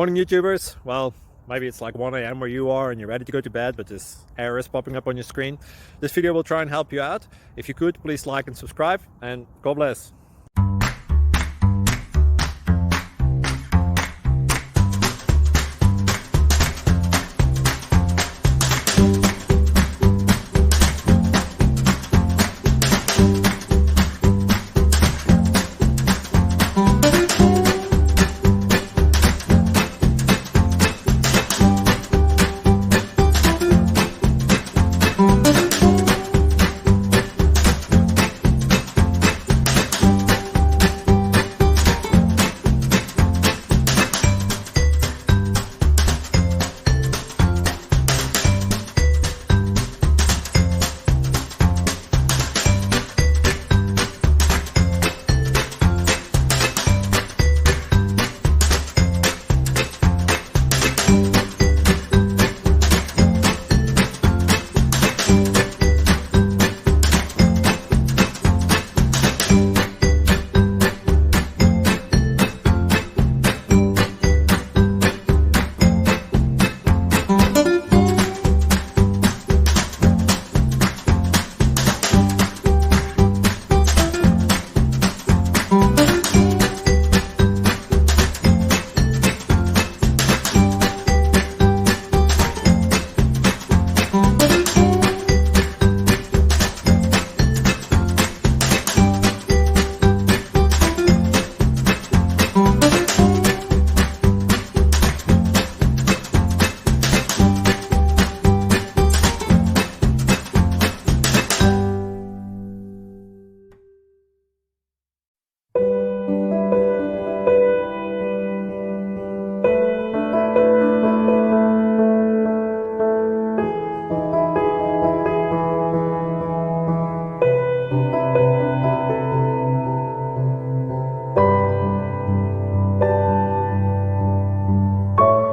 Morning YouTubers. Well, maybe it's like 1 a.m. where you are and you're ready to go to bed, but this error is popping up on your screen. This video will try and help you out. If you could, please like and subscribe, and God bless.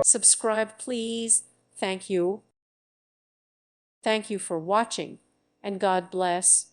Subscribe, please. Thank you. Thank you for watching, and God bless.